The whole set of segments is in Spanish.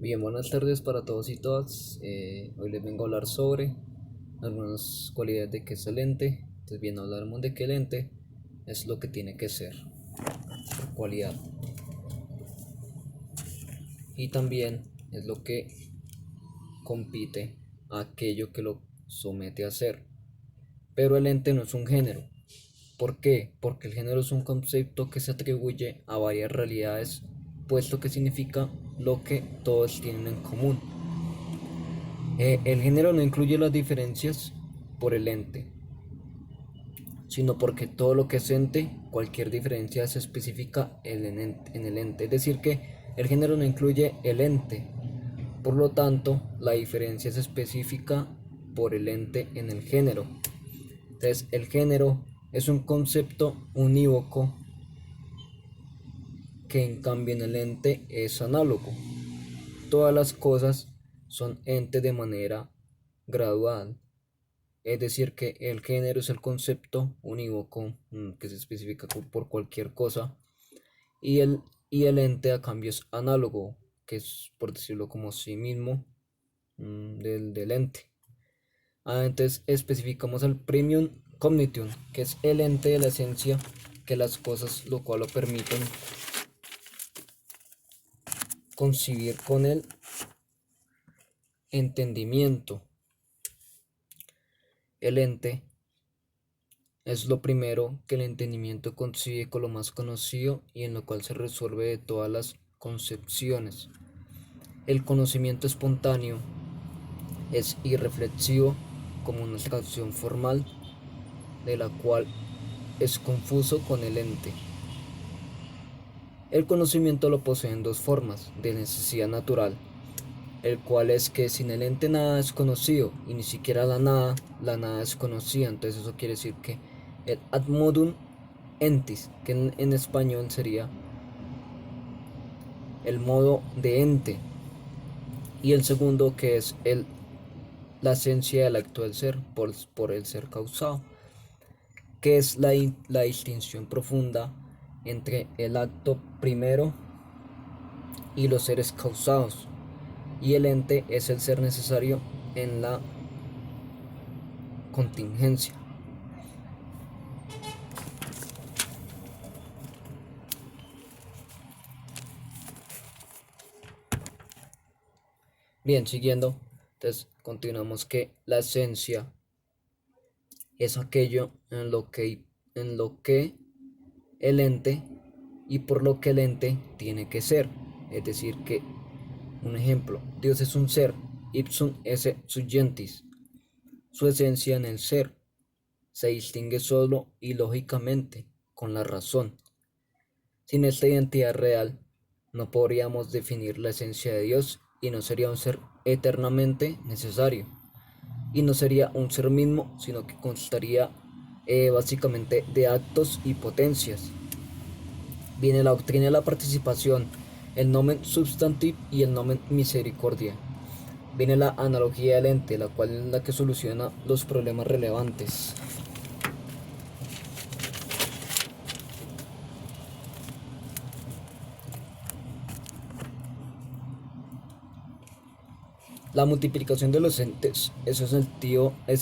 Bien, buenas tardes para todos y todas. Hoy les vengo a hablar sobre algunas cualidades de que es el ente. Entonces, bien, hablaremos de que el ente es lo que tiene que ser, por cualidad. Y también es lo que compite a aquello que lo somete a ser. Pero el ente no es un género. ¿Por qué? Porque el género es un concepto que se atribuye a varias realidades, puesto que significa lo que todos tienen en común. El género no incluye las diferencias por el ente, sino porque todo lo que es ente, cualquier diferencia se especifica en el ente. Es decir, que el género no incluye el ente, por lo tanto, la diferencia es específica por el ente en el género. Entonces, el género es un concepto unívoco que en cambio en el ente es análogo. Todas las cosas son entes de manera gradual. Es decir, que el género es el concepto unívoco que se especifica por cualquier cosa y el ente a cambio es análogo, que es por decirlo como sí mismo del ente. Entonces especificamos el premium cognition, que es el ente de la esencia que las cosas, lo cual lo permiten concebir con el entendimiento. El ente es lo primero que el entendimiento concibe con lo más conocido y en lo cual se resuelve de todas las concepciones. El conocimiento espontáneo es irreflexivo como una abstracción formal de la cual es confuso con el ente. El conocimiento lo poseen dos formas de necesidad natural, el cual es que sin el ente nada es conocido y ni siquiera la nada es conocida. Entonces eso quiere decir que el ad modum entis, que en español sería el modo de ente, y el segundo que es la esencia del acto del ser por el ser causado, que es la distinción profunda entre el acto primero y los seres causados, y el ente es el ser necesario en la contingencia. Bien, siguiendo, entonces continuamos que la esencia es aquello en lo que el ente y por lo que el ente tiene que ser. Es decir, que, un ejemplo, Dios es un ser, ipsum esse suggentis. Su esencia en el ser se distingue solo y lógicamente con la razón. Sin esta identidad real, no podríamos definir la esencia de Dios y no sería un ser eternamente necesario. Y no sería un ser mismo, sino que constaría básicamente de actos y potencias. Viene la doctrina de la participación, el nomen substantive y el nomen misericordia. Viene la analogía del ente, la cual es la que soluciona los problemas relevantes. La multiplicación de los entes, eso es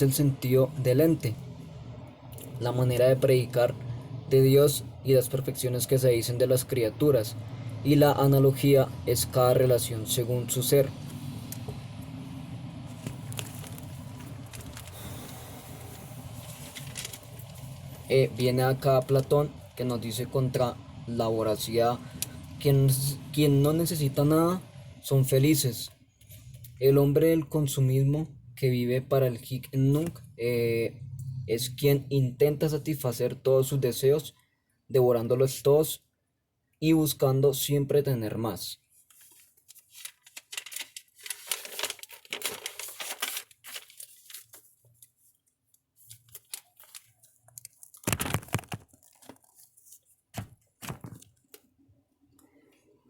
el sentido del ente, la manera de predicar de Dios y las perfecciones que se dicen de las criaturas, y la analogía es cada relación según su ser. Viene acá Platón que nos dice contra la voracidad, quien no necesita nada son felices. El hombre del consumismo que vive para el hic et nunc es quien intenta satisfacer todos sus deseos, devorándolos todos y buscando siempre tener más.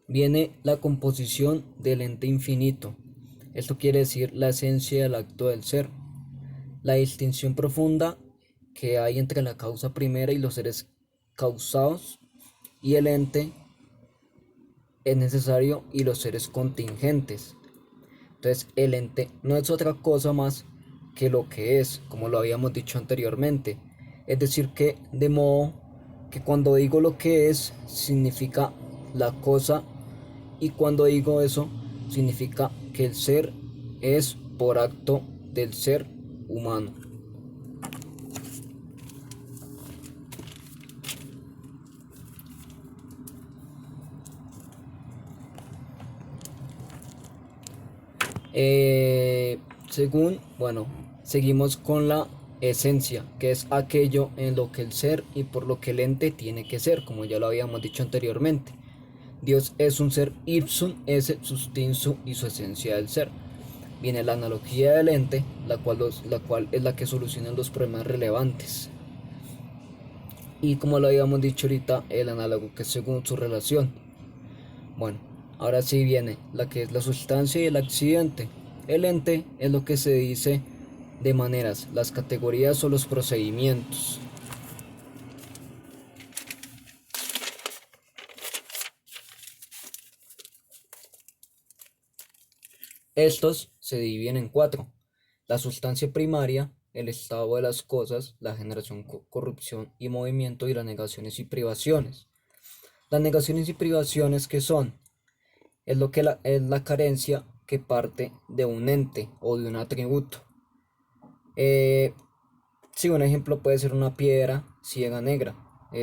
Viene la composición del ente infinito. Esto quiere decir la esencia del acto del ser. La distinción profunda que hay entre la causa primera y los seres causados y el ente es necesario y los seres contingentes. Entonces el ente no es otra cosa más que lo que es, como lo habíamos dicho anteriormente. Es decir, que de modo que cuando digo lo que es, significa la cosa, y cuando digo eso, significa que el ser es por acto del ser humano. Según, bueno, seguimos con la esencia, que es aquello en lo que el ser y por lo que el ente tiene que ser, como ya lo habíamos dicho anteriormente. Dios es un ser ipsum esse sustinsu y su esencia del ser. Viene la analogía del ente, la cual es la que soluciona los problemas relevantes. Y como lo habíamos dicho ahorita, el análogo, que es según su relación. Bueno, ahora sí viene la que es la sustancia y el accidente. El ente es lo que se dice de maneras, las categorías o los procedimientos. Estos se dividen en cuatro: la sustancia primaria, el estado de las cosas, la generación, corrupción y movimiento, y las negaciones y privaciones. Las negaciones y privaciones, ¿qué son? Es la carencia que parte de un ente o de un atributo. Sí, un ejemplo puede ser una piedra ciega negra.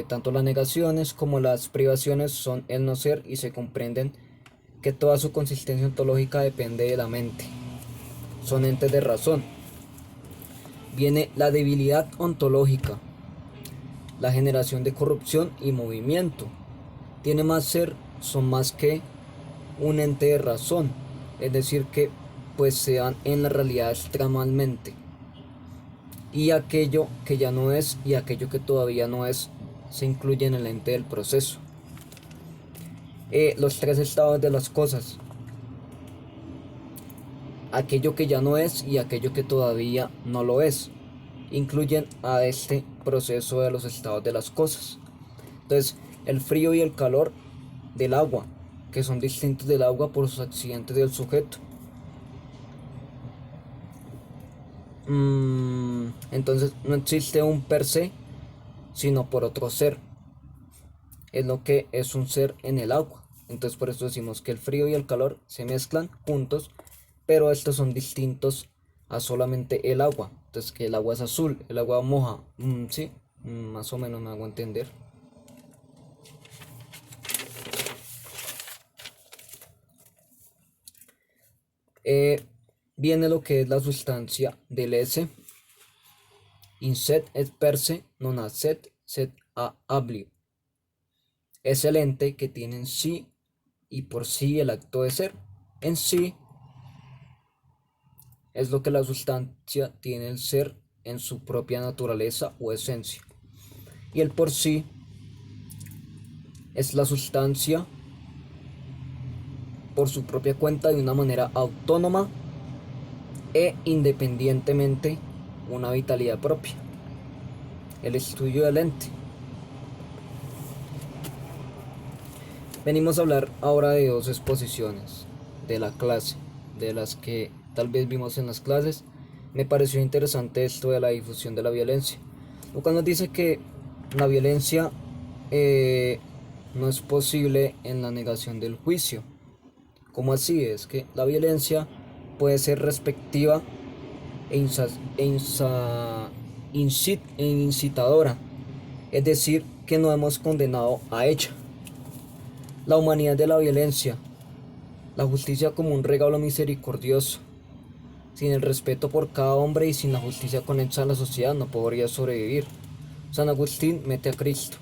Tanto las negaciones como las privaciones son el no ser y se comprenden que toda su consistencia ontológica depende de la mente. Son entes de razón. Viene la debilidad ontológica, la generación de corrupción y movimiento. Tiene más ser, son más que un ente de razón, es decir que pues se dan en la realidad extramalmente. Y aquello que ya no es y aquello que todavía no es se incluye en el ente del proceso. Los tres estados de las cosas: aquello que ya no es y aquello que todavía no lo es, incluyen a este proceso de los estados de las cosas. Entonces, el frío y el calor del agua, que son distintos del agua por sus accidentes del sujeto. Entonces, no existe un per se, sino por otro ser. Es lo que es un ser en el agua. Entonces, por eso decimos que el frío y el calor se mezclan juntos, pero estos son distintos a solamente el agua. Entonces, que el agua es azul, el agua moja. Sí, más o menos me hago entender. Viene lo que es la sustancia del S. In sed et per se non a sed a hablio. Es el ente que tiene en sí y por sí el acto de ser. En sí es lo que la sustancia tiene el ser en su propia naturaleza o esencia. Y el por sí es la sustancia por su propia cuenta de una manera autónoma e independientemente una vitalidad propia. El estudio del ente. Venimos a hablar ahora de dos exposiciones de la clase, de las que tal vez vimos en las clases. Me pareció interesante esto de la difusión de la violencia. Lucas nos dice que la violencia no es posible en la negación del juicio. ¿Cómo así? Es que la violencia puede ser respectiva e incitadora, es decir, que no hemos condenado a ella. La humanidad de la violencia, la justicia como un regalo misericordioso. Sin el respeto por cada hombre y sin la justicia conexa a la sociedad no podría sobrevivir. San Agustín mete a Cristo.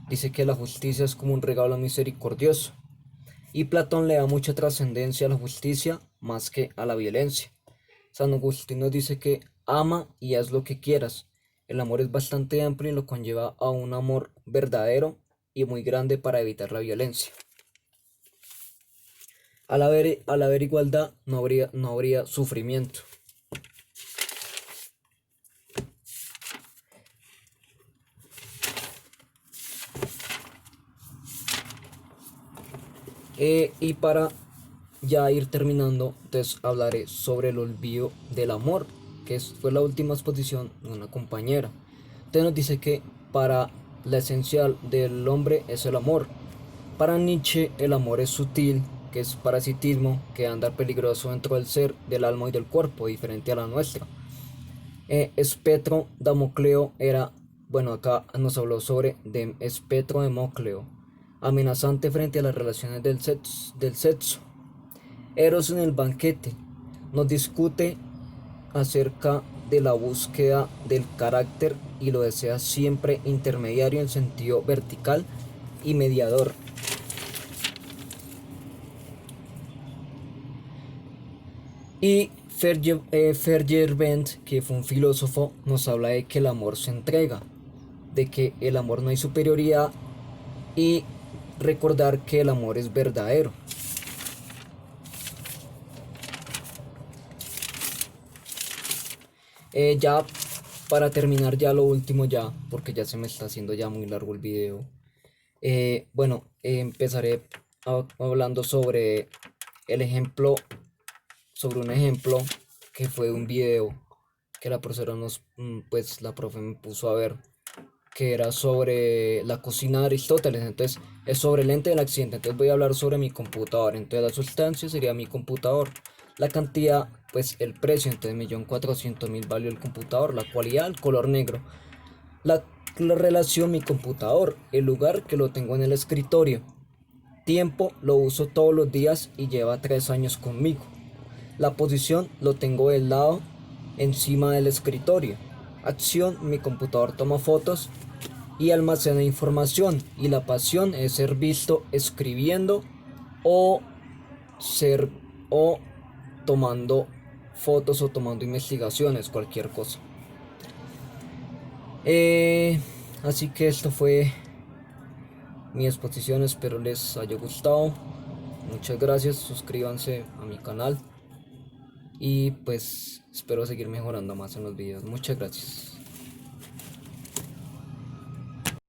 Dice que la justicia es como un regalo misericordioso. Y Platón le da mucha trascendencia a la justicia más que a la violencia. San Agustín nos dice que ama y haz lo que quieras. El amor es bastante amplio y lo conlleva a un amor verdadero y muy grande para evitar la violencia. Al haber igualdad no habría sufrimiento. Y para ya ir terminando, entonces hablaré sobre el olvido del amor, que fue la última exposición de una compañera. Entonces nos dice que para la esencial del hombre es el amor. Para Nietzsche el amor es sutil, que es parasitismo, que anda peligroso dentro del ser, del alma y del cuerpo, diferente a la nuestra. Espectro Damocleo era, bueno, acá nos habló sobre espectro Damocleo, amenazante frente a las relaciones del sexo. Eros en el banquete nos discute acerca de la búsqueda del carácter y lo desea siempre intermediario en sentido vertical y mediador. Y Feyerabend, que fue un filósofo, nos habla de que el amor se entrega, de que el amor no hay superioridad y recordar que el amor es verdadero. Ya para terminar ya lo último ya, porque ya se me está haciendo ya muy largo el video. Bueno, empezaré hablando sobre el ejemplo, sobre un ejemplo que fue un video que la profesora pues la profe me puso a ver, que era sobre la cocina de Aristóteles. Entonces es sobre el ente del accidente. Entonces voy a hablar sobre mi computador. Entonces la sustancia sería mi computador, la cantidad, pues el precio. Entonces 1.400.000 valió el computador, la cualidad, el color negro, la, la relación, mi computador, el lugar, que lo tengo en el escritorio, tiempo, lo uso todos los días y lleva 3 años conmigo. La posición, lo tengo del lado encima del escritorio. Acción, mi computador toma fotos y almacena información, y la pasión es ser visto escribiendo o ser o tomando fotos o tomando investigaciones, cualquier cosa. Así que esto fue mi exposición, espero les haya gustado. Muchas gracias, suscríbanse a mi canal y pues espero seguir mejorando más en los videos. Muchas gracias.